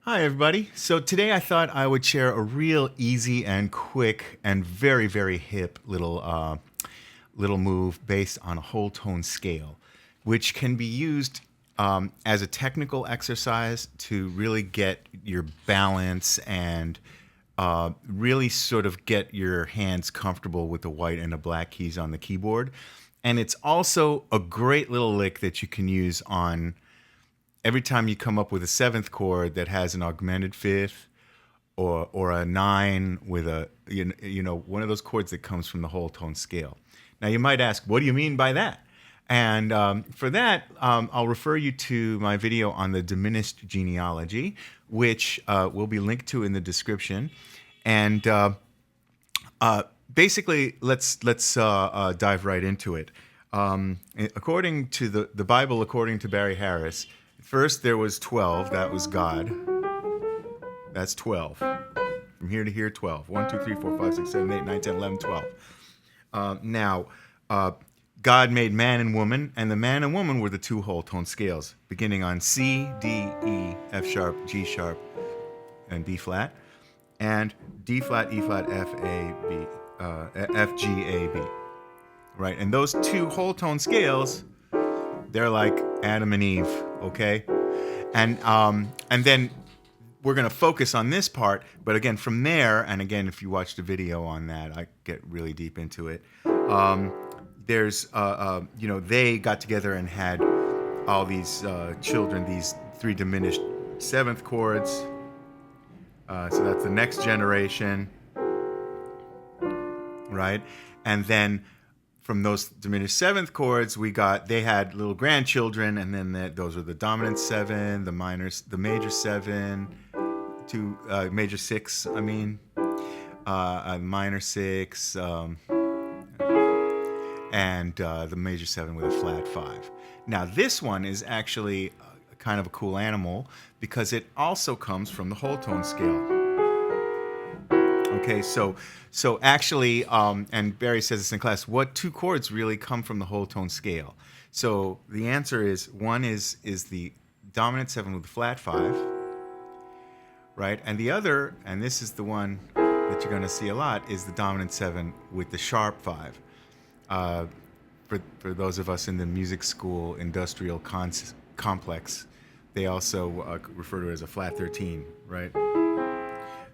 Hi, everybody. So today I thought I would share a real easy and quick and very, very hip little move based on a whole tone scale, which can be used as a technical exercise to really get your balance and really sort of get your hands comfortable with the white and the black keys on the keyboard. And it's also a great little lick that you can use on every time you come up with a seventh chord that has an augmented fifth or a nine with a one of those chords that comes from the whole tone scale. Now you might ask, what do you mean by that? And for that, I'll refer you to my video on the diminished genealogy, which will be linked to in the description. And basically, let's dive right into it. According to the Bible, according to Barry Harris, first there was 12. That was God. That's 12. From here to here, 12. 1, 2, 3, 4, 5, 6, 7, 8, 9, 10, 11, 12. Now, God made man and woman, and the man and woman were the two whole tone scales, beginning on C, D, E, F sharp, G sharp, and B flat, and D flat, E flat, F, A, B, F, G, A, B. Right? And those two whole tone scales, they're like Adam and Eve, okay? And then we're going to focus on this part, but again, from there, and again, if you watch the video on that, I get really deep into it. There's, they got together and had all these children, these three diminished seventh chords. So that's the next generation, right? And then from those diminished seventh chords, they had little grandchildren, and then those were the dominant seven, the major seven, major six. Minor six, and the major seven with a flat five. Now this one is actually kind of a cool animal because it also comes from the whole tone scale. Okay, so actually, and Barry says this in class, what two chords really come from the whole tone scale? So the answer is one is the dominant seven with the flat five, right? And the other, and this is the one that you're going to see a lot, is the dominant seven with the sharp five. For those of us in the music school industrial complex, they also refer to it as a flat 13, right?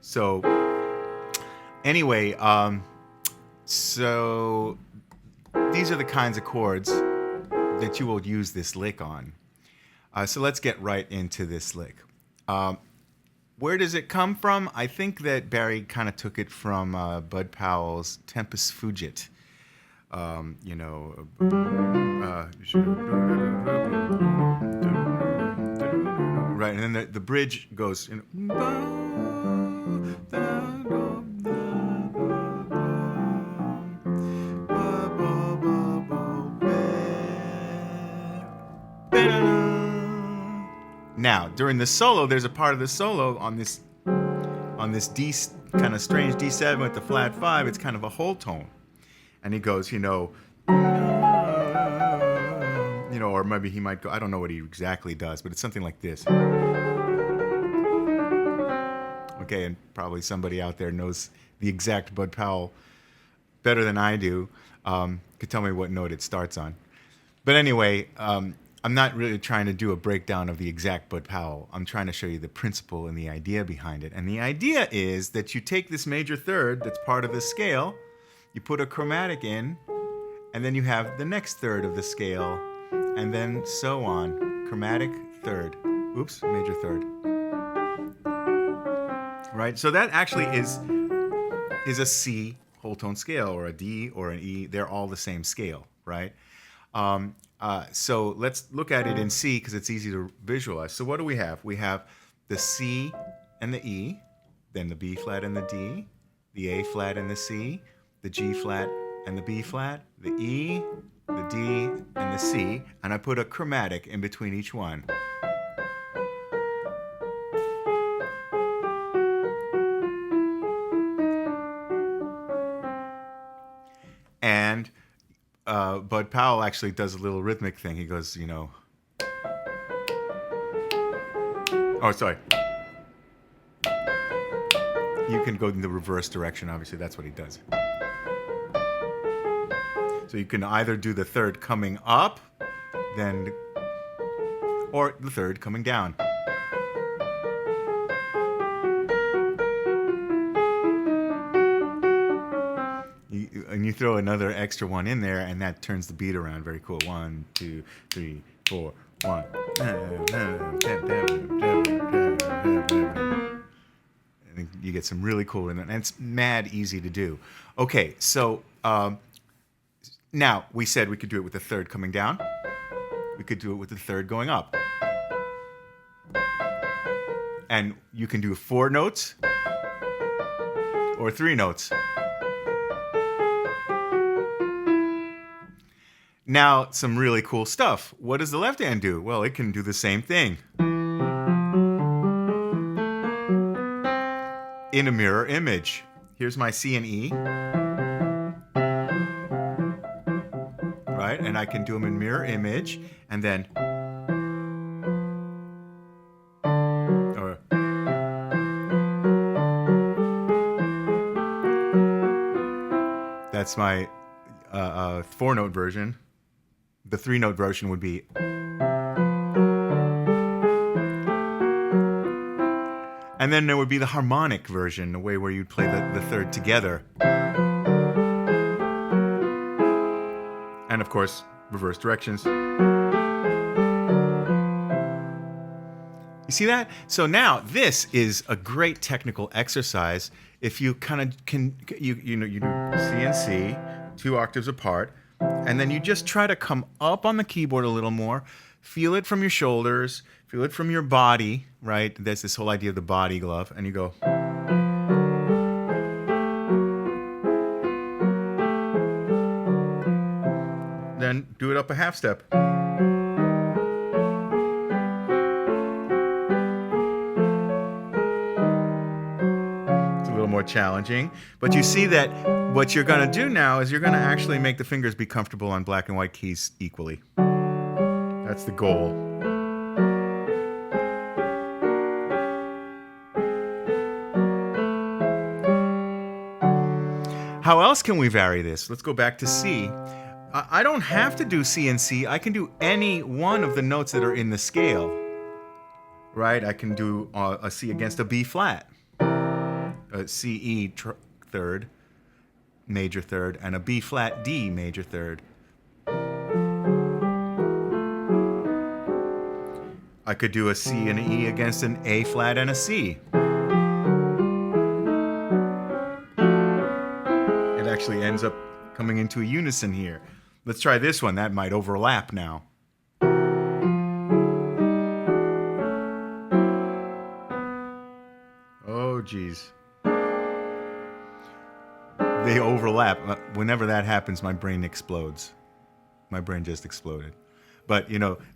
So anyway, so these are the kinds of chords that you will use this lick on. So let's get right into this lick. Where does it come from? I think that Barry kind of took it from Bud Powell's Tempus Fugit. Right, and then the bridge goes, Now, during the solo, there's a part of the solo on this D, kind of strange D7 with the flat 5. It's kind of a whole tone, and he goes, or maybe he might go. I don't know what he exactly does, but it's something like this. Okay, and probably somebody out there knows the exact Bud Powell better than I do. Could tell me what note it starts on. But anyway, I'm not really trying to do a breakdown of the exact Bud Powell. I'm trying to show you the principle and the idea behind it. And the idea is that you take this major third that's part of the scale, you put a chromatic in, and then you have the next third of the scale, and then so on. Chromatic third. Oops, major third. Right? So that actually is a C whole tone scale, or a D or an E. They're all the same scale, right? So let's look at it in C because it's easy to visualize. So what do we have? We have the C and the E, then the B flat and the D, the A flat and the C, the G flat and the B flat, the E, the D, and the C, and I put a chromatic in between each one. And Bud Powell actually does a little rhythmic thing. He goes, Oh, sorry. you can go in the reverse direction. Obviously, that's what he does. So you can either do the third coming up, then, or the third coming down. And you throw another extra one in there, and that turns the beat around. Very cool. 1, 2, 3, 4, 1. And you get some really cool, and it's mad easy to do. Okay, so now we said we could do it with the third coming down. We could do it with the third going up. And you can do 4 notes or 3 notes. Now, some really cool stuff. What does the left hand do? Well, it can do the same thing. In a mirror image. Here's my C and E. Right? And I can do them in mirror image. And then... that's my 4-note version. The 3-note version would be... And then there would be the harmonic version, the way where you'd play the third together. And of course, reverse directions. You see that? So now this is a great technical exercise. If you kind of can, you do C and C, 2 octaves apart, and then you just try to come up on the keyboard a little more, feel it from your shoulders, feel it from your body, right? There's this whole idea of the body glove, and you go. Then do it up a half step. More challenging, but you see that what you're going to do now is you're going to actually make the fingers be comfortable on black and white keys equally. That's the goal. How else can we vary this? Let's go back to C. I don't have to do C and C. I can do any one of the notes that are in the scale. Right? I can do a C against a B flat. A C, E third, major third, and a B flat D major third. I could do a C and an E against an A flat and a C. It actually ends up coming into a unison here. Let's try this one. That might overlap now. Oh, geez. They overlap. Whenever that happens, my brain explodes. My brain just exploded. But,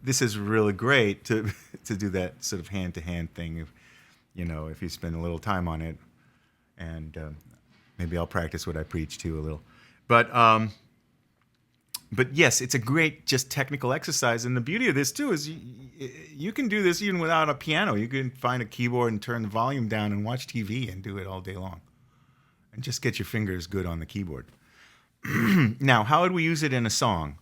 this is really great to do that sort of hand-to-hand thing. If you spend a little time on it. And maybe I'll practice what I preach, too, a little. But yes, it's a great just technical exercise. And the beauty of this, too, is you can do this even without a piano. You can find a keyboard and turn the volume down and watch TV and do it all day long. And just get your fingers good on the keyboard. Now, how would we use it in a song?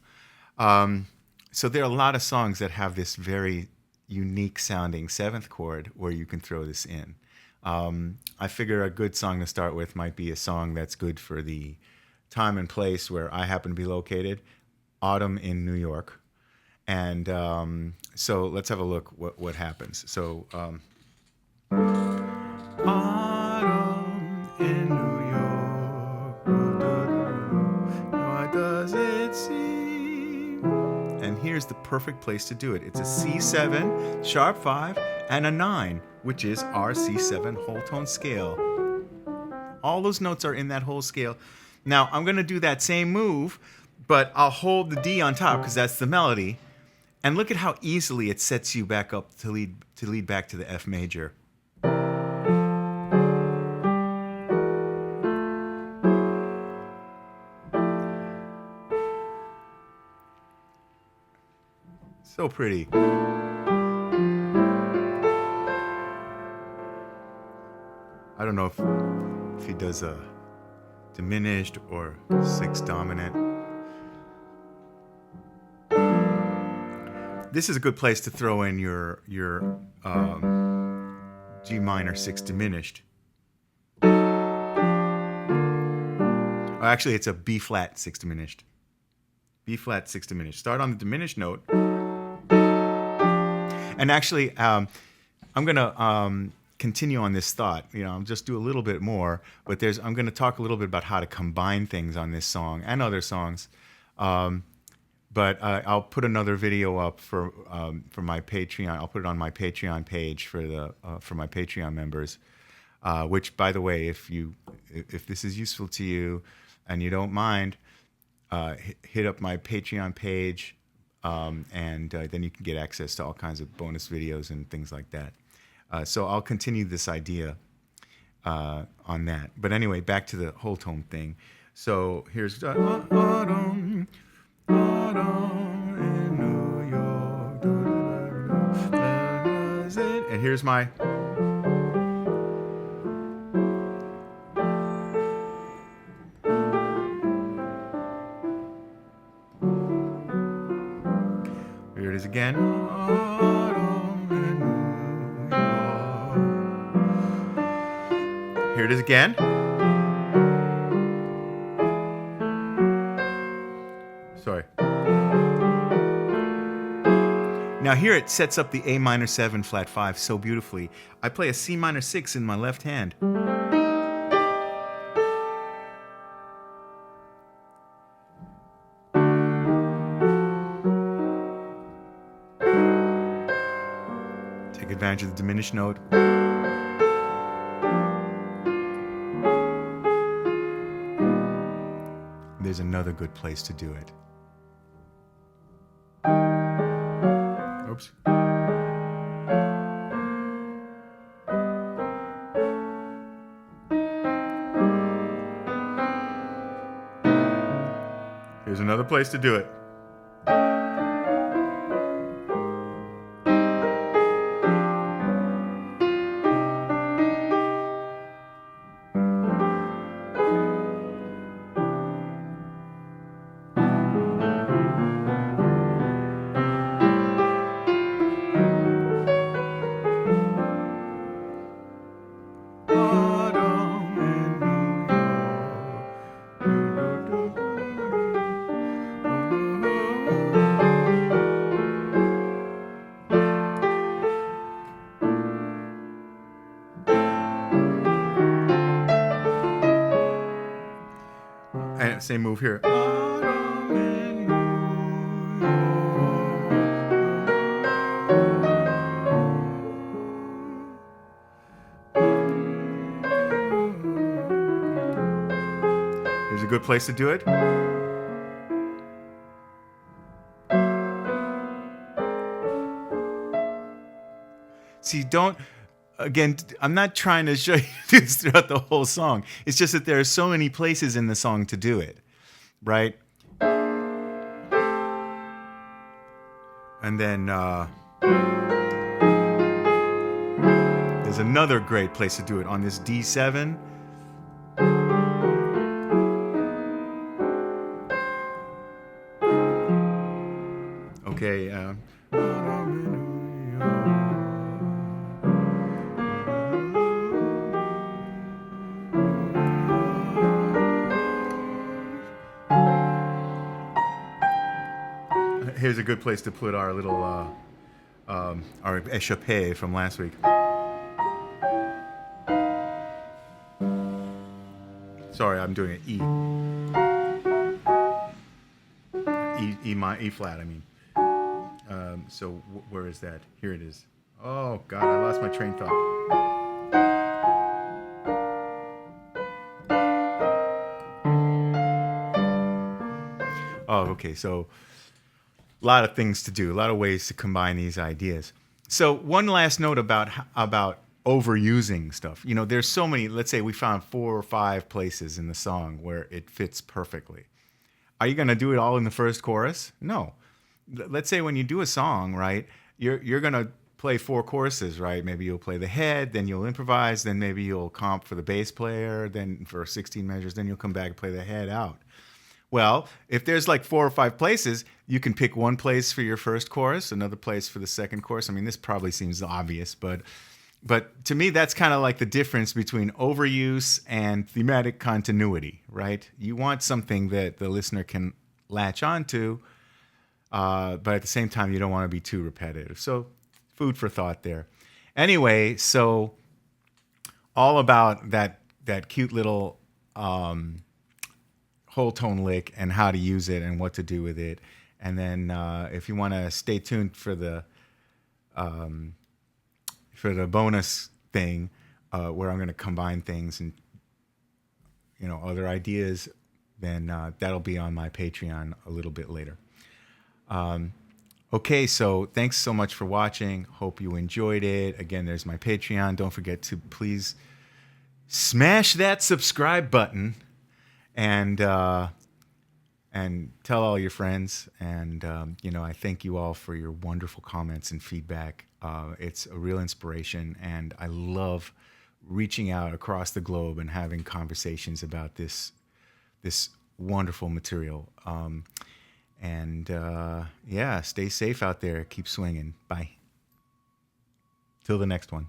So there are a lot of songs that have this very unique sounding 7th chord where you can throw this in. I figure a good song to start with might be a song that's good for the time and place where I happen to be located, Autumn in New York. And so let's have a look what happens. So, Autumn in New York. What does it seem? And here's the perfect place to do it. It's a C7, sharp 5, and a 9, which is our C7 whole tone scale. All those notes are in that whole scale. Now, I'm going to do that same move, but I'll hold the D on top because that's the melody. And look at how easily it sets you back up to lead back to the F major. So pretty. I don't know if he does a diminished or sixth dominant. This is a good place to throw in your G minor sixth diminished. Oh, actually, it's a B flat sixth diminished. B flat sixth diminished. Start on the diminished note. And actually, I'm going to continue on this thought. I'll just do a little bit more. But I'm going to talk a little bit about how to combine things on this song and other songs. But I'll put another video up for my Patreon. I'll put it on my Patreon page for my Patreon members. Which, by the way, if this is useful to you and you don't mind, hit up my Patreon page, and then you can get access to all kinds of bonus videos and things like that. So I'll continue this idea on that. But anyway, back to the whole tone thing. So here's autumn in New York, and here's my. Here it is again. Here it is again. Sorry. Now here it sets up the A minor 7 flat 5 so beautifully. I play a C minor 6 in my left hand. Take advantage of the diminished note. There's another good place to do it. Oops. Here's another place to do it. And same move here. Here's a good place to do it. See, again, I'm not trying to show you this throughout the whole song. It's just that there are so many places in the song to do it, right? And then there's another great place to do it on this D7. Okay. Here's a good place to put our little our Echappe from last week. Sorry, I'm doing an E flat. I mean, so where is that? Here it is. Oh God, I lost my train of thought. Oh, okay. So a lot of things to do, a lot of ways to combine these ideas. So one last note about overusing stuff. There's so many. Let's say we found 4 or 5 places in the song where it fits perfectly. Are you going to do it all in the first chorus? No. Let's say when you do a song, right, you're going to play 4 courses, right? Maybe you'll play the head, then you'll improvise, then maybe you'll comp for the bass player, then for 16 measures, then you'll come back and play the head out. Well, if there's like 4 or 5 places, you can pick one place for your first chorus, another place for the second chorus. I mean, this probably seems obvious, but to me, that's kind of like the difference between overuse and thematic continuity, right? You want something that the listener can latch onto, but at the same time, you don't want to be too repetitive. So, food for thought there. Anyway, so all about that cute little whole tone lick and how to use it and what to do with it. And then if you want to stay tuned for the bonus thing where I'm going to combine things and other ideas, then that'll be on my Patreon a little bit later. Okay, so thanks so much for watching. Hope you enjoyed it. Again, there's my Patreon. Don't forget to please smash that subscribe button and tell all your friends. And I thank you all for your wonderful comments and feedback. It's a real inspiration, and I love reaching out across the globe and having conversations about this wonderful material. Stay safe out there. Keep swinging. Bye. Till the next one.